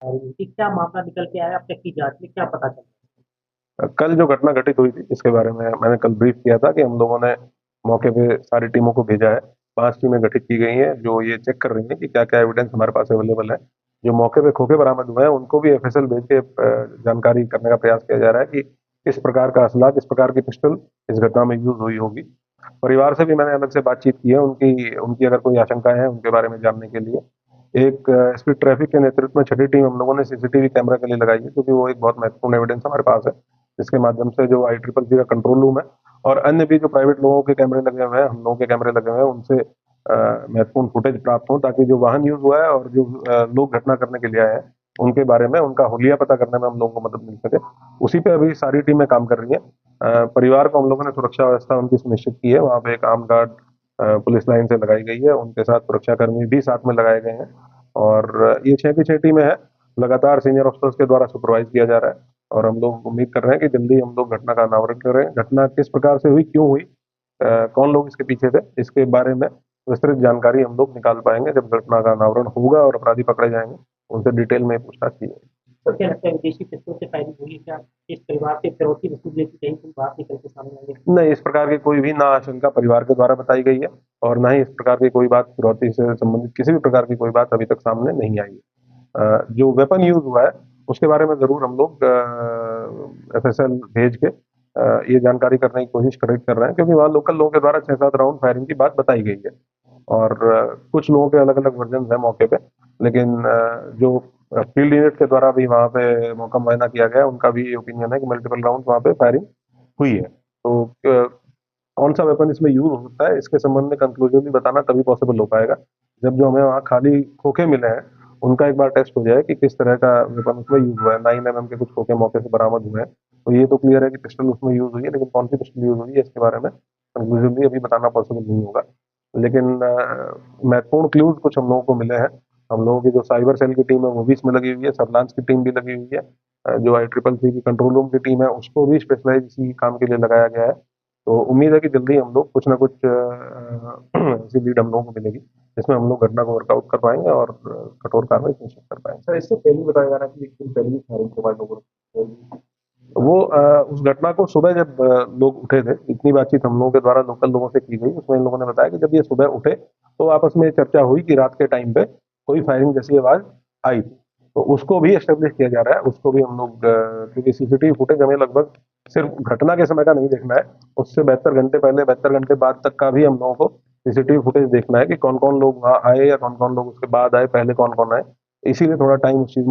कि क्या मामला निकल के आया, अब तक की जांच में क्या पता चला? कल जो घटना घटित हुई थी इसके बारे में मैंने कल ब्रीफ किया था कि हम लोगों ने मौके पे सारी टीमों को भेजा है। 5 टीमें गठित की गई हैं जो ये चेक कर रही हैं कि क्या क्या एविडेंस हमारे पास अवेलेबल है। जो मौके पे खोखे बरामद हुए हैं उनको भी एफएसएल भेज के जानकारी करने का प्रयास किया जा रहा है कि किस प्रकार का असला, किस प्रकार की पिस्टल इस घटना में यूज हुई होगी। परिवार से भी मैंने अलग से बातचीत की है, उनकी उनकी अगर कोई आशंकाएं हैं उनके बारे में जानने के लिए। एक स्पीड ट्रैफिक के नेतृत्व में छठी टीम हम लोगों ने सीसीटीवी कैमरा के लिए लगाई है, क्योंकि वो एक बहुत महत्वपूर्ण एविडेंस हमारे पास है, जिसके माध्यम से जो ICCC का कंट्रोल रूम है और अन्य भी जो प्राइवेट लोगों के कैमरे लगे हुए हैं, हम लोगों के कैमरे लगे हुए हैं, उनसे महत्वपूर्ण फुटेज प्राप्त हो, ताकि जो वाहन यूज हुआ है और जो लोग घटना करने के लिए आए हैं उनके बारे में उनका हुलिया पता करने में हम लोगों को मदद मिल सके। उसी पे अभी सारी टीमें काम कर रही हैं। परिवार को हम लोगों ने सुरक्षा व्यवस्था उनकी सुनिश्चित की है। वहाँ पे एक आर्म गार्ड पुलिस लाइन से लगाई गई है, उनके साथ सुरक्षाकर्मी भी साथ में लगाए गए हैं। और ये 6 की 6 टीमें हैं, लगातार सीनियर ऑफिसर्स के द्वारा सुपरवाइज किया जा रहा है। और हम लोग उम्मीद कर रहे हैं कि जल्दी हम लोग घटना का अनावरण करें। घटना किस प्रकार से हुई, क्यों हुई, कौन लोग इसके पीछे थे, इसके बारे में विस्तृत जानकारी हम लोग निकाल पाएंगे जब घटना का अनावरण होगा और अपराधी पकड़े जाएंगे। उनसे डिटेल में पूछताछ की जाएगी। तो क्या लगता है विदेशी पिस्तौल से फायरिंग हुई है क्या? इस परिवार से फिरौती वसूलने की कहीं कोई बात निकल के सामने आई है? नहीं, इस प्रकार की कोई भी ना आशंका परिवार के द्वारा बताई गई है और ना ही इस प्रकार की कोई बात फिरौती से संबंधित किसी भी प्रकार की कोई बात अभी तक सामने नहीं आई है। जो वेपन यूज हुआ है उसके बारे में जरूर हम लोग FSL भेज के ये जानकारी करने की कोशिश कर रहे हैं, क्योंकि वहाँ लोकल लोगों के द्वारा 6-7 राउंड फायरिंग की बात बताई गई है। और कुछ लोगों के अलग अलग वर्जन है मौके पे, लेकिन जो फील्ड यूनिट के द्वारा भी वहाँ पे मौका मुआयना किया गया, उनका भी ओपिनियन है कि मल्टीपल राउंड वहाँ पे फायरिंग हुई है। तो कौन सा वेपन इसमें यूज होता है इसके संबंध में कंक्लूसिवली बताना तभी पॉसिबल हो पाएगा जब जो हमें वहाँ खाली खोखे मिले हैं उनका एक बार टेस्ट हो जाए कि किस तरह का वेपन उसमें यूज हुआ है। 9mm के कुछ खोखे मौके से बरामद हुए हैं, तो ये तो क्लियर है कि पिस्टल उसमें यूज हुई है, लेकिन कौन सी पिस्टल यूज हुई है इसके बारे में कंक्लूसिवली अभी बताना पॉसिबल नहीं होगा। लेकिन महत्वपूर्ण क्लूज कुछ हम लोगों को मिले हैं। हम लोगों की जो साइबर सेल की टीम है वो भी इसमें लगी हुई है, सर्विलांस की टीम भी लगी हुई है। जो ICCC की कंट्रोल रूम की टीम है उसको भी स्पेशलाइज इसी काम के लिए लगाया गया है। तो उम्मीद है कि जल्दी हम लोग कुछ ना कुछ ऐसी लीड हम लोगों को मिलेगी जिसमें हम लोग घटना को वर्कआउट कर पाएंगे और कठोर कार्रवाई सुनिश्चित कर पाएंगे। सर, इससे पहले बताया जा रहा है कि एक दिन पहले ही फायरिंग करवाई लोगों ने। वो उस घटना को सुबह जब लोग उठे थे, इतनी बातचीत हम लोगों के द्वारा लोकल लोगों से की गई, उसमें इन लोगों ने बताया कि जब ये सुबह उठे तो आपस में चर्चा हुई कि रात के टाइम पे कोई फायरिंग जैसी आवाज आई थी। तो उसको भी एस्टेब्लिश किया जा रहा है, उसको भी हम लोग क्योंकि CCTV फुटेज हमें लगभग सिर्फ घटना के समय का नहीं देखना है, उससे 72 घंटे पहले 72 घंटे बाद तक का भी हम लोगों को CCTV फुटेज देखना है कि कौन कौन लोग वहाँ आए या कौन कौन लोग उसके बाद आए, पहले कौन कौन आए। इसीलिए थोड़ा टाइम उस चीज में